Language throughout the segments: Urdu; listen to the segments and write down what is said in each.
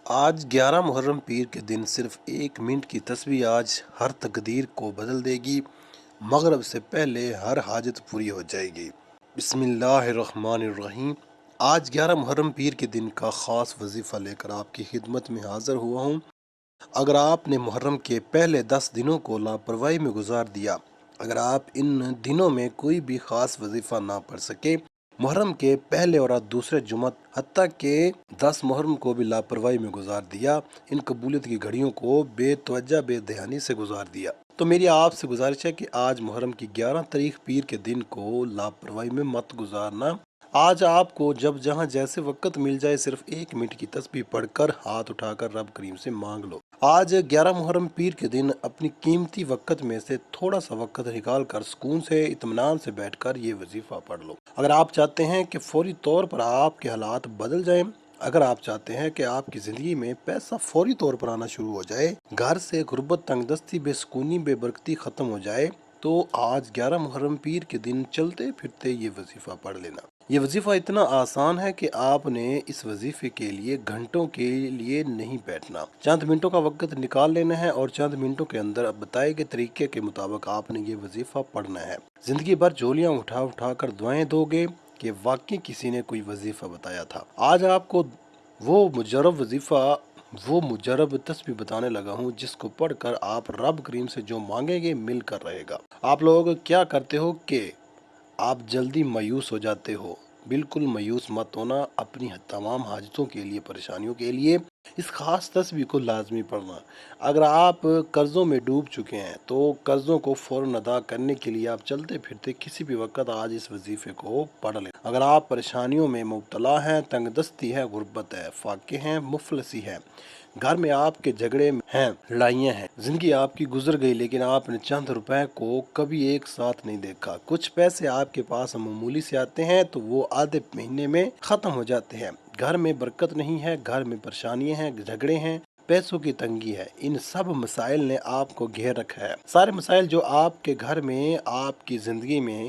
آج 11 محرم پیر کے دن صرف 1 منٹ کی تسبیح آج ہر تقدیر کو بدل دے گی۔ مغرب سے پہلے ہر حاجت پوری ہو جائے گی۔ بسم اللہ الرحمن الرحیم۔ آج 11 محرم پیر کے دن کا خاص وظیفہ لے کر آپ کی خدمت میں حاضر ہوا ہوں۔ اگر آپ نے محرم کے پہلے 10 دنوں کو لاپرواہی میں گزار دیا، اگر آپ ان دنوں میں کوئی بھی خاص وظیفہ نہ پڑھ سکے، محرم کے پہلے اور دوسرے جمعہ حتیٰ کہ 10 محرم کو بھی لاپرواہی میں گزار دیا، ان قبولیت کی گھڑیوں کو بے توجہ بے دھیانی سے گزار دیا، تو میری آپ سے گزارش ہے کہ آج محرم کی 11 تاریخ پیر کے دن کو لاپرواہی میں مت گزارنا۔ آج آپ کو جب جہاں جیسے وقت مل جائے صرف 1 منٹ کی تسبیح پڑھ کر ہاتھ اٹھا کر رب کریم سے مانگ لو۔ آج 11 محرم پیر کے دن اپنی قیمتی وقت میں سے تھوڑا سا وقت نکال کر سکون سے اطمینان سے بیٹھ کر یہ وظیفہ پڑھ لو۔ اگر آپ چاہتے ہیں کہ فوری طور پر آپ کے حالات بدل جائیں، اگر آپ چاہتے ہیں کہ آپ کی زندگی میں پیسہ فوری طور پر آنا شروع ہو جائے، گھر سے غربت، تنگ دستی، بے سکونی، بے برکتی ختم ہو جائے، تو آج 11 محرم پیر کے دن چلتے پھرتے یہ وظیفہ پڑھ لینا۔ یہ وظیفہ اتنا آسان ہے کہ آپ نے اس وظیفے کے لیے گھنٹوں کے لیے نہیں بیٹھنا، چند منٹوں کا وقت نکال لینا ہے اور چند منٹوں کے اندر بتائے گئے طریقے کے مطابق آپ نے یہ وظیفہ پڑھنا ہے۔ زندگی بھر جھولیاں اٹھا اٹھا کر دعائیں دو گے کہ واقعی کسی نے کوئی وظیفہ بتایا تھا۔ آج آپ کو وہ مجرب تسبیح بتانے لگا ہوں جس کو پڑھ کر آپ رب کریم سے جو مانگیں گے مل کر رہے گا۔ آپ لوگ کیا کرتے ہو کہ آپ جلدی مایوس ہو جاتے ہو۔ بالکل مایوس مت ہونا، اپنی تمام حاجتوں کے لیے، پریشانیوں کے لیے اس خاص تسبیح کو لازمی پڑھنا۔ اگر آپ قرضوں میں ڈوب چکے ہیں تو قرضوں کو فوراً ادا کرنے کے لیے آپ چلتے پھرتے کسی بھی وقت آج اس وظیفے کو پڑھ لیں۔ اگر آپ پریشانیوں میں مبتلا ہیں، تنگ دستی ہے، غربت ہے، فاقے ہیں، مفلسی ہے، گھر میں آپ کے جھگڑے ہیں، لڑائیاں ہیں، زندگی آپ کی گزر گئی لیکن آپ نے چند روپے کو کبھی ایک ساتھ نہیں دیکھا، کچھ پیسے آپ کے پاس معمولی سے آتے ہیں تو وہ آدھے مہینے میں ختم ہو جاتے ہیں، گھر میں برکت نہیں ہے، گھر میں پریشانیاں ہیں، جھگڑے ہیں، پیسوں کی تنگی ہے، ان سب مسائل نے آپ کو گھیر رکھا ہے۔ سارے مسائل جو آپ کے گھر میں، آپ کی زندگی میں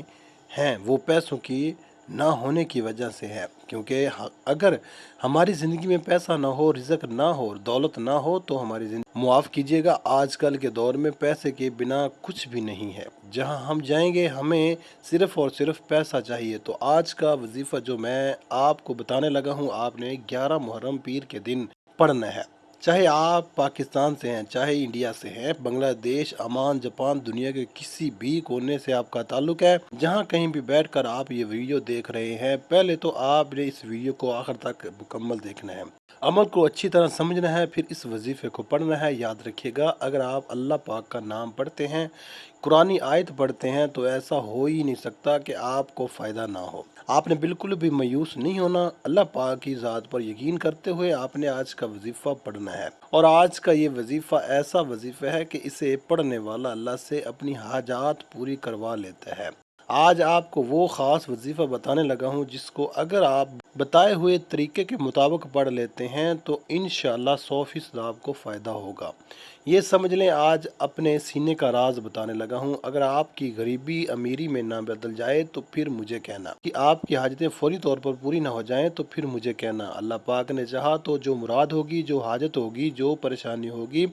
ہیں، وہ پیسوں کی نہ ہونے کی وجہ سے ہے، کیونکہ اگر ہماری زندگی میں پیسہ نہ ہو، رزق نہ ہو، دولت نہ ہو تو ہماری زندگی، معاف کیجیے گا، آج کل کے دور میں پیسے کے بنا کچھ بھی نہیں ہے۔ جہاں ہم جائیں گے ہمیں صرف اور صرف پیسہ چاہیے۔ تو آج کا وظیفہ جو میں آپ کو بتانے لگا ہوں، آپ نے 11 محرم پیر کے دن پڑھنا ہے۔ چاہے آپ پاکستان سے ہیں، چاہے انڈیا سے ہیں، بنگلہ دیش، عمان، جاپان، دنیا کے کسی بھی کونے سے آپ کا تعلق ہے، جہاں کہیں بھی بیٹھ کر آپ یہ ویڈیو دیکھ رہے ہیں، پہلے تو آپ نے اس ویڈیو کو آخر تک مکمل دیکھنا ہے، عمل کو اچھی طرح سمجھنا ہے، پھر اس وظیفے کو پڑھنا ہے۔ یاد رکھیے گا، اگر آپ اللہ پاک کا نام پڑھتے ہیں، قرآنی آیت پڑھتے ہیں، تو ایسا ہو ہی نہیں سکتا کہ آپ کو فائدہ نہ ہو۔ آپ نے بالکل بھی مایوس نہیں ہونا، اللہ پاک کی ذات پر یقین کرتے ہوئے آپ نے آج کا وظیفہ پڑھنا ہے، اور آج کا یہ وظیفہ ایسا وظیفہ ہے کہ اسے پڑھنے والا اللہ سے اپنی حاجات پوری کروا لیتا ہے۔ آج آپ کو وہ خاص وظیفہ بتانے لگا ہوں جس کو اگر آپ بتائے ہوئے طریقے کے مطابق پڑھ لیتے ہیں تو انشاءاللہ 100% آپ کو فائدہ ہوگا۔ یہ سمجھ لیں، آج اپنے سینے کا راز بتانے لگا ہوں۔ اگر آپ کی غریبی امیری میں نہ بدل جائے تو پھر مجھے کہنا، کہ آپ کی حاجتیں فوری طور پر پوری نہ ہو جائیں تو پھر مجھے کہنا۔ اللہ پاک نے چاہا تو جو مراد ہوگی، جو حاجت ہوگی، جو پریشانی ہوگی،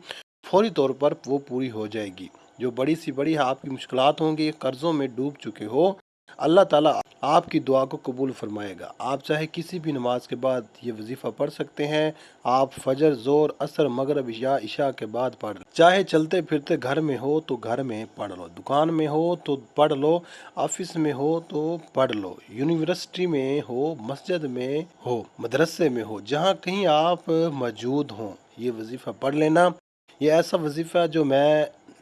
فوری طور پر وہ پوری ہو جائے گی۔ جو بڑی سی بڑی آپ کی مشکلات ہوں گی، قرضوں میں ڈوب چکے ہو، اللہ تعالیٰ آپ کی دعا کو قبول فرمائے گا۔ آپ چاہے کسی بھی نماز کے بعد یہ وظیفہ پڑھ سکتے ہیں، آپ فجر، ظہر، عصر، مغرب یا عشاء کے بعد پڑھ لیں، چاہے چلتے پھرتے گھر میں ہو تو گھر میں پڑھ لو، دکان میں ہو تو پڑھ لو، آفس میں ہو تو پڑھ لو، یونیورسٹی میں ہو، مسجد میں ہو، مدرسے میں ہو، جہاں کہیں آپ موجود ہوں، یہ وظیفہ پڑھ لینا۔ یہ ایسا وظیفہ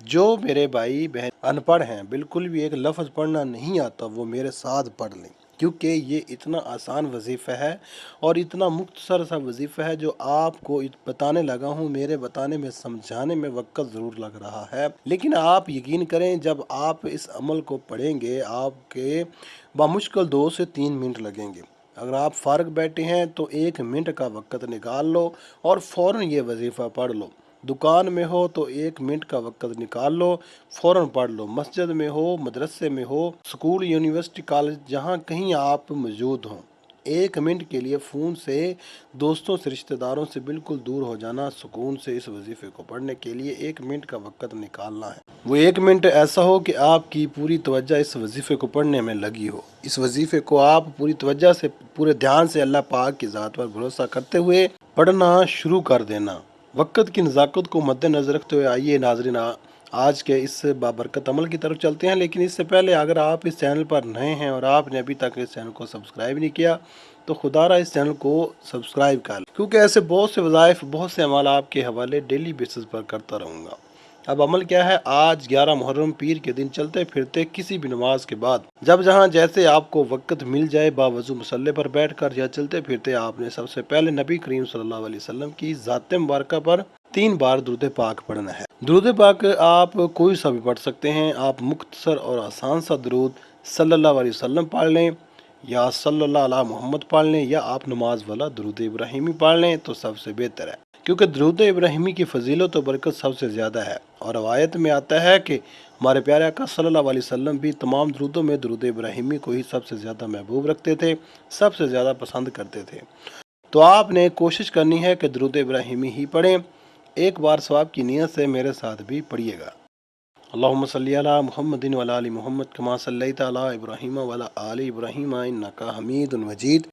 جو میرے بھائی بہن ان پڑھ ہیں، بالکل بھی ایک لفظ پڑھنا نہیں آتا، وہ میرے ساتھ پڑھ لیں، کیونکہ یہ اتنا آسان وظیفہ ہے اور اتنا مختصر سا وظیفہ ہے جو آپ کو بتانے لگا ہوں۔ میرے بتانے میں، سمجھانے میں وقت ضرور لگ رہا ہے، لیکن آپ یقین کریں، جب آپ اس عمل کو پڑھیں گے آپ کے بمشکل 2 سے 3 منٹ لگیں گے۔ اگر آپ فارغ بیٹھے ہیں تو 1 منٹ کا وقت نکال لو اور فوراً یہ وظیفہ پڑھ لو۔ دکان میں ہو تو 1 منٹ کا وقت نکال لو، فوراً پڑھ لو۔ مسجد میں ہو، مدرسے میں ہو، اسکول، یونیورسٹی، کالج، جہاں کہیں آپ موجود ہوں، 1 منٹ کے لیے فون سے، دوستوں سے، رشتہ داروں سے بالکل دور ہو جانا، سکون سے اس وظیفے کو پڑھنے کے لیے 1 منٹ کا وقت نکالنا ہے۔ وہ 1 منٹ ایسا ہو کہ آپ کی پوری توجہ اس وظیفے کو پڑھنے میں لگی ہو۔ اس وظیفے کو آپ پوری توجہ سے، پورے دھیان سے اللہ پاک کی ذات پر بھروسہ کرتے ہوئے پڑھنا شروع کر دینا۔ وقت کی نزاکت کو مد نظر رکھتے ہوئے آئیے ناظرین، آج کے اس بابرکت عمل کی طرف چلتے ہیں، لیکن اس سے پہلے اگر آپ اس چینل پر نئے ہیں اور آپ نے ابھی تک اس چینل کو سبسکرائب نہیں کیا تو خدا را اس چینل کو سبسکرائب کر لیں، کیونکہ ایسے بہت سے وظائف، بہت سے اعمال آپ کے حوالے ڈیلی بیسس پر کرتا رہوں گا۔ اب عمل کیا ہے؟ آج 11 محرم پیر کے دن چلتے پھرتے کسی بھی نماز کے بعد جب جہاں جیسے آپ کو وقت مل جائے، باوضو مصلی پر بیٹھ کر یا چلتے پھرتے، آپ نے سب سے پہلے نبی کریم صلی اللہ علیہ وسلم کی ذات مبارکہ پر 3 بار درود پاک پڑھنا ہے۔ درود پاک آپ کوئی سا بھی پڑھ سکتے ہیں۔ آپ مختصر اور آسان سا درود صلی اللہ علیہ وسلم پڑھ لیں، یا صلی اللہ علیہ محمد پڑھ لیں، یا آپ نماز والا درود ابراہیمی پڑھ لیں تو سب سے بہتر ہے، کیونکہ درود ابراہیمی کی فضیلت و برکت سب سے زیادہ ہے۔ اور روایت میں آتا ہے کہ ہمارے پیارے آقا صلی اللہ علیہ وسلم بھی تمام درودوں میں درود ابراہیمی کو ہی سب سے زیادہ محبوب رکھتے تھے، سب سے زیادہ پسند کرتے تھے۔ تو آپ نے کوشش کرنی ہے کہ درود ابراہیمی ہی پڑھیں۔ ایک بار ثواب کی نیت سے میرے ساتھ بھی پڑھیے گا۔ اللہم صلی علی محمد وعلی آل محمد کما صلیت علی ابراہیم وعلی آل ابراہیم انک حمید مجید۔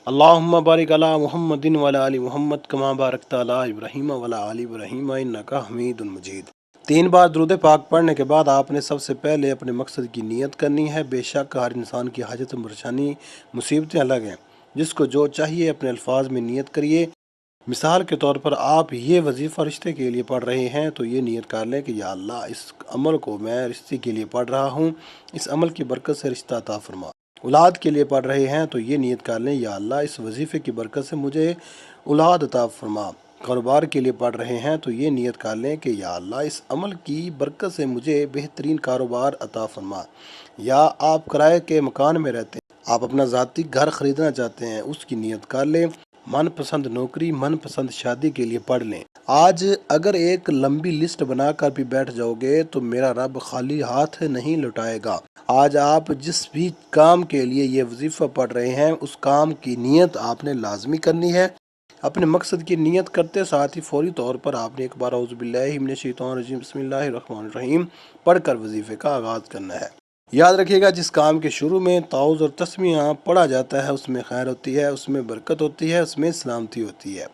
اللہم بارک علی محمد وعلی آل محمد کما بارکت علی ابراہیم وعلی آل ابراہیم انک حمید مجید۔ 3 بار درود پاک پڑھنے کے بعد آپ نے سب سے پہلے اپنے مقصد کی نیت کرنی ہے۔ بے شک ہر انسان کی حاجت پریشانی، مصیبتیں الگ ہیں، جس کو جو چاہیے اپنے الفاظ میں نیت کریے۔ مثال کے طور پر آپ یہ وظیفہ رشتے کے لیے پڑھ رہے ہیں تو یہ نیت کر لیں کہ یا اللہ اس عمل کو میں رشتے کے لیے پڑھ رہا ہوں، اس عمل کی برکت سے رشتہ عطا فرما۔ اولاد کے لیے پڑھ رہے ہیں تو یہ نیت کر لیں یا اللہ اس وظیفے کی برکت سے مجھے اولاد عطا فرما۔ کاروبار کے لیے پڑھ رہے ہیں تو یہ نیت کر لیں کہ یا اللہ اس عمل کی برکت سے مجھے بہترین کاروبار عطا فرما۔ یا آپ کرائے کے مکان میں رہتے ہیں، آپ اپنا ذاتی گھر خریدنا چاہتے ہیں، اس کی نیت کر لیں۔ من پسند نوکری، من پسند شادی کے لیے پڑھ لیں۔ آج اگر ایک لمبی لسٹ بنا کر بھی بیٹھ جاؤ گے تو میرا رب خالی ہاتھ نہیں لوٹائے گا۔ آج آپ جس بھی کام کے لیے یہ وظیفہ پڑھ رہے ہیں اس کام کی نیت آپ نے لازمی کرنی ہے۔ اپنے مقصد کی نیت کرتے ساتھ ہی فوری طور پر آپ نے ایک بار اعوذ باللہ من الشیطان الرجیم بسم اللہ الرحمن الرحیم پڑھ کر وظیفے کا آغاز کرنا ہے۔ یاد رکھیے گا، جس کام کے شروع میں تعوذ اور تسمیہ پڑھا جاتا ہے اس میں خیر ہوتی ہے، اس میں برکت ہوتی ہے، اس میں سلامتی ہوتی ہے۔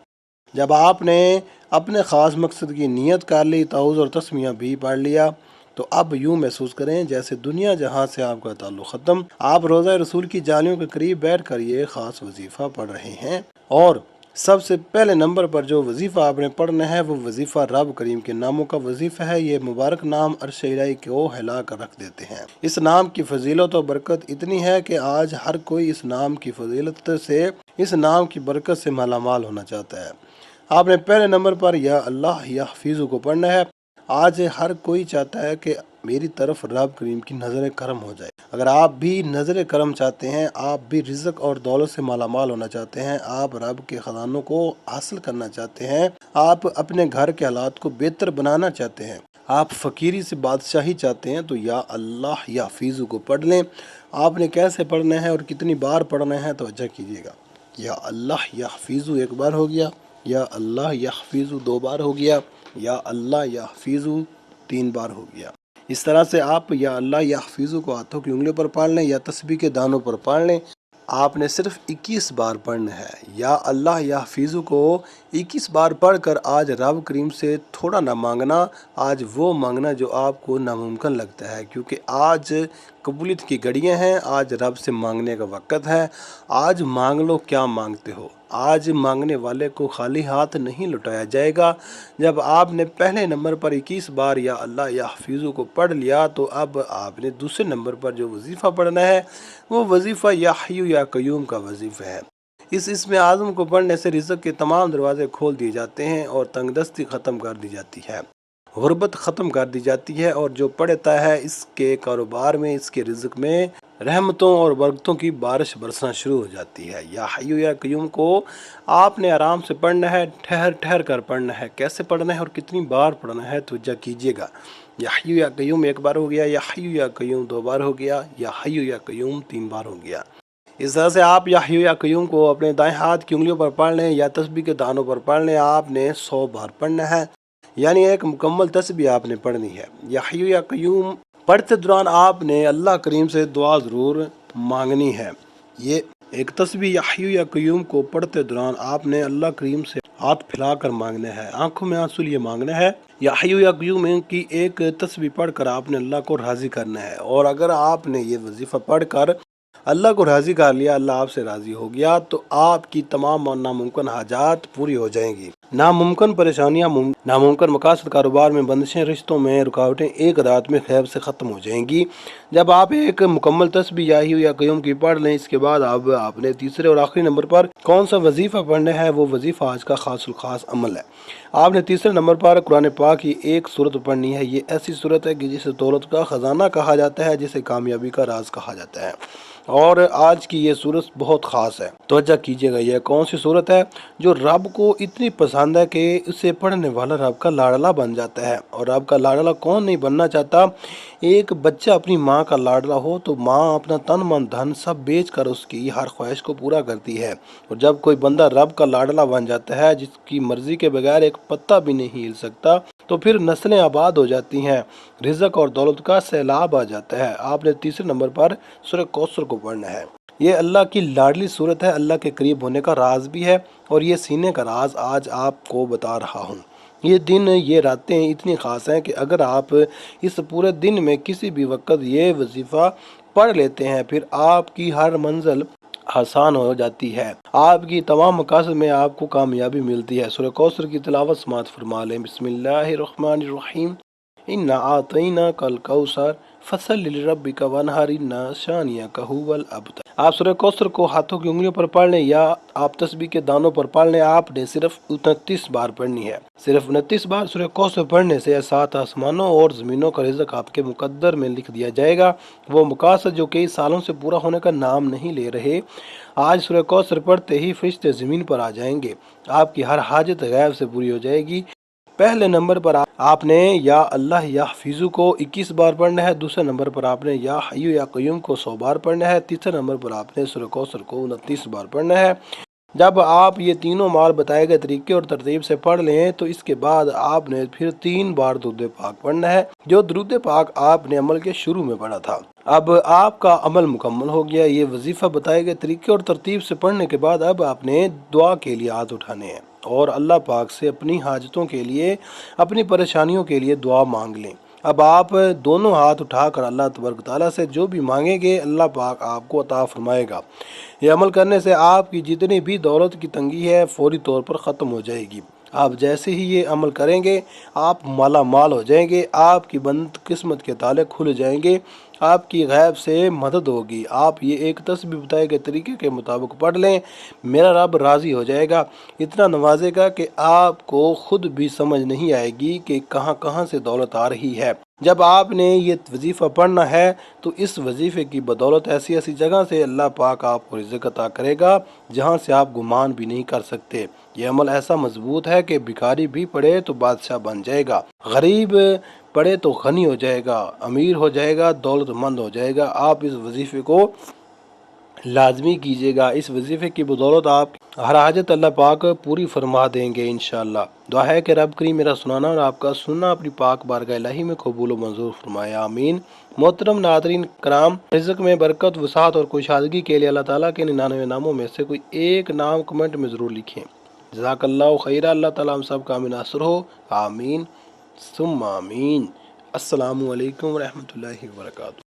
جب آپ نے اپنے خاص مقصد کی نیت کر لی، تعوذ اور تسمیہ بھی پڑھ لیا، تو اب یوں محسوس کریں جیسے دنیا جہاں سے آپ کا تعلق ختم، آپ روضہ رسول کی جالیوں کے قریب بیٹھ کر یہ خاص وظیفہ پڑھ رہے ہیں۔ اور سب سے پہلے نمبر پر جو وظیفہ آپ نے پڑھنا ہے وہ وظیفہ رب کریم کے ناموں کا وظیفہ ہے۔ یہ مبارک نام عرش الہی کو ہلا کر رکھ دیتے ہیں۔ اس نام کی فضیلت و برکت اتنی ہے کہ آج ہر کوئی اس نام کی فضیلت سے، اس نام کی برکت سے مالا مال ہونا چاہتا ہے۔ آپ نے پہلے نمبر پر یا اللہ یا حفیظ کو پڑھنا ہے۔ آج ہر کوئی چاہتا ہے کہ میری طرف رب کریم کی نظر کرم ہو جائے۔ اگر آپ بھی نظر کرم چاہتے ہیں، آپ بھی رزق اور دولت سے مالا مال ہونا چاہتے ہیں، آپ رب کے خزانوں کو حاصل کرنا چاہتے ہیں، آپ اپنے گھر کے حالات کو بہتر بنانا چاہتے ہیں، آپ فقیری سے بادشاہی چاہتے ہیں، تو یا اللہ یا حفیظ کو پڑھ لیں۔ آپ نے کیسے پڑھنا ہے اور کتنی بار پڑھنا ہے توجہ کیجیے گا۔ یا اللہ یا حفیظ 1 بار ہو گیا، یا اللہ یا حفیظ 2 بار ہو گیا، یا اللہ یا حفیظ 3 بار ہو گیا۔ اس طرح سے آپ یا اللہ یا حفیظ کو ہاتھوں کی انگلیوں پر پڑھ لیں یا تسبیح کے دانوں پر پڑھ لیں۔ آپ نے صرف 21 بار پڑھنا ہے۔ یا اللہ یا حفیظ کو 21 بار پڑھ کر آج رب کریم سے تھوڑا نہ مانگنا، آج وہ مانگنا جو آپ کو ناممکن لگتا ہے، کیونکہ آج قبولیت کی گھڑیاں ہیں، آج رب سے مانگنے کا وقت ہے۔ آج مانگ لو کیا مانگتے ہو، آج مانگنے والے کو خالی ہاتھ نہیں لوٹایا جائے گا۔ جب آپ نے پہلے نمبر پر 21 بار یا اللہ یا حفیظ کو پڑھ لیا تو اب آپ نے دوسرے نمبر پر جو وظیفہ پڑھنا ہے وہ وظیفہ یا حی یا قیوم کا وظیفہ ہے۔ اس اسم اعظم کو پڑھنے سے رزق کے تمام دروازے کھول دیے جاتے ہیں اور تنگ دستی ختم کر دی جاتی ہے، غربت ختم کر دی جاتی ہے، اور جو پڑھتا ہے اس کے کاروبار میں، اس کے رزق میں رحمتوں اور برکتوں کی بارش برسنا شروع ہو جاتی ہے۔ یا حی یا قیوم کو آپ نے آرام سے پڑھنا ہے، ٹھہر ٹھہر کر پڑھنا ہے۔ کیسے پڑھنا ہے اور کتنی بار پڑھنا ہے توجہ کیجیے گا۔ یا حی یا قیوم 1 بار ہو گیا، یا حی یا قیوم 2 بار ہو گیا، یا حی یا قیوم 3 بار ہو گیا۔ اس طرح سے آپ یا حیو یا قیوم کو اپنے دائیں ہاتھ کی انگلیوں پر پڑھ لیں یا تسبیح کے دانوں پر پڑھ لیں. آپ نے 100 بار پڑھنا ہے، یعنی ایک مکمل تسبیح آپ نے پڑھنی ہے. یا حیو یا قیوم پڑھتے دوران آپ نے اللہ کریم سے دعا ضرور مانگنی ہے. یہ ایک تسبیح یا حیو یا قیوم کو پڑھتے دوران آپ نے اللہ کریم سے ہاتھ پھیلا کر مانگنا ہے، آنکھوں میں آنسو لیے مانگنا ہے. یا حیو یا قیوم کی ایک تسبیح پڑھ کر آپ نے اللہ کو راضی کرنا ہے. اور اگر آپ نے یہ وظیفہ پڑھ کر اللہ کو راضی کر لیا، اللہ آپ سے راضی ہو گیا، تو آپ کی تمام ناممکن حاجات پوری ہو جائیں گی. ناممکن پریشانیاں، ناممکن مقاصد، کاروبار میں بندشیں، رشتوں میں رکاوٹیں ایک رات میں غیب سے ختم ہو جائیں گی. جب آپ ایک مکمل تسبیح یا حیو یا قیوم کی پڑھ لیں، اس کے بعد اب آپ نے تیسرے اور آخری نمبر پر کون سا وظیفہ پڑھنا ہے، وہ وظیفہ آج کا خاص الخاص عمل ہے. آپ نے تیسرے نمبر پر قرآن پاک کی ایک سورت پڑھنی ہے. یہ ایسی سورت ہے کہ جسے دولت کا خزانہ کہا جاتا ہے، جسے کامیابی کا راز کہا جاتا ہے. اور آج کی یہ سورت بہت خاص ہے. توجہ کیجیے گا، یہ کون سی سورت ہے جو رب کو اتنی پسند ہے کہ اسے پڑھنے والا رب کا لاڈلا بن جاتا ہے. اور رب کا لاڈلا کون نہیں بننا چاہتا؟ ایک بچہ اپنی ماں کا لاڈلا ہو تو ماں اپنا تن من دھن سب بیچ کر اس کی ہر خواہش کو پورا کرتی ہے. اور جب کوئی بندہ رب کا لاڈلا بن جاتا ہے، جس کی مرضی کے بغیر ایک پتا بھی نہیں ہل سکتا، تو پھر نسلیں آباد ہو جاتی ہیں، رزق اور دولت کا سیلاب آ جاتا ہے. آپ نے تیسرے نمبر پر سورہ کوثر کو پڑھنا ہے. یہ اللہ کی لاڈلی صورت ہے، اللہ کے قریب ہونے کا راز بھی ہے، اور یہ سینے کا راز آج آپ کو بتا رہا ہوں. یہ دن، یہ راتیں اتنی خاص ہیں کہ اگر آپ اس پورے دن میں کسی بھی وقت یہ وظیفہ پڑھ لیتے ہیں، پھر آپ کی ہر منزل آسان ہو جاتی ہے، آپ کی تمام مقاصد میں آپ کو کامیابی ملتی ہے. سورہ کوثر کی تلاوت سماعت فرما لیں. بسم اللہ الرحمن الرحیم. انا اعطیناک الکوثر فصل لربک وانحر ان شانئک ھو الابتر. آپ سورہ کوثر کو ہاتھوں کی انگلیوں پر پڑھ لیں یا آپ تسبیح کے دانوں پر پڑھ لیں. آپ نے صرف 29 بار پڑھنی ہے. صرف 29 بار سورہ کوثر پڑھنے سے 7 آسمانوں اور زمینوں کا رزق آپ کے مقدر میں لکھ دیا جائے گا. وہ مقاصد جو کئی سالوں سے پورا ہونے کا نام نہیں لے رہے، آج سورہ کوثر پڑھتے ہی فرشتے زمین پر آ جائیں گے. آپ کی ہر حاجت غیب سے پوری ہو جائے گی. پہلے نمبر پر آپ نے یا اللہ یا حفیظو کو 21 بار پڑھنا ہے. دوسرے نمبر پر آپ نے یا حیو یا قیوم کو 100 بار پڑھنا ہے. تیسرے نمبر پر آپ نے سورہ کوثر کو 29 بار پڑھنا ہے. جب آپ یہ تینوں مال بتائے گئے طریقے اور ترتیب سے پڑھ لیں تو اس کے بعد آپ نے پھر 3 بار درود پاک پڑھنا ہے، جو درود پاک آپ نے عمل کے شروع میں پڑھا تھا. اب آپ کا عمل مکمل ہو گیا. یہ وظیفہ بتائے گئے طریقے اور ترتیب سے پڑھنے کے بعد اب آپ نے دعا کے لیے ہاتھ اٹھانے ہیں اور اللہ پاک سے اپنی حاجتوں کے لیے، اپنی پریشانیوں کے لیے دعا مانگ لیں. اب آپ دونوں ہاتھ اٹھا کر اللہ تبارک تعالیٰ سے جو بھی مانگیں گے، اللہ پاک آپ کو عطا فرمائے گا. یہ عمل کرنے سے آپ کی جتنی بھی دولت کی تنگی ہے فوری طور پر ختم ہو جائے گی. آپ جیسے ہی یہ عمل کریں گے، آپ مالا مال ہو جائیں گے، آپ کی بند قسمت کے تالے کھل جائیں گے، آپ کی غیب سے مدد ہوگی. آپ یہ ایک تسبیح بتائے گئے طریقے کے مطابق پڑھ لیں، میرا رب راضی ہو جائے گا، اتنا نوازے گا کہ آپ کو خود بھی سمجھ نہیں آئے گی کہ کہاں کہاں سے دولت آ رہی ہے. جب آپ نے یہ وظیفہ پڑھنا ہے تو اس وظیفے کی بدولت ایسی ایسی جگہ سے اللہ پاک آپ کو رزق عطا کرے گا جہاں سے آپ گمان بھی نہیں کر سکتے. یہ عمل ایسا مضبوط ہے کہ بھکاری بھی پڑھے تو بادشاہ بن جائے گا، غریب پڑھے تو غنی ہو جائے گا، امیر ہو جائے گا، دولت مند ہو جائے گا. آپ اس وظیفے کو لازمی کیجیے گا. اس وظیفے کی بدولت آپ ہر حاجت اللہ پاک پوری فرما دیں گے انشاءاللہ. دعا ہے کہ رب کریم میرا سنانا اور آپ کا سننا اپنی پاک بارگاہ الہی میں قبول و منظور فرمائے، آمین. محترم ناظرین کرام، رزق میں برکت، وسعت اور کشادگی کے لیے اللہ تعالیٰ کے 99 ناموں میں سے کوئی ایک نام کمنٹ میں ضرور لکھیں. جزاک اللہ خیرہ. اللہ تعالیٰ ہم سب کا ناصر ہو، آمین ثم آمین. السلام علیکم ورحمۃ اللہ وبرکاتہ.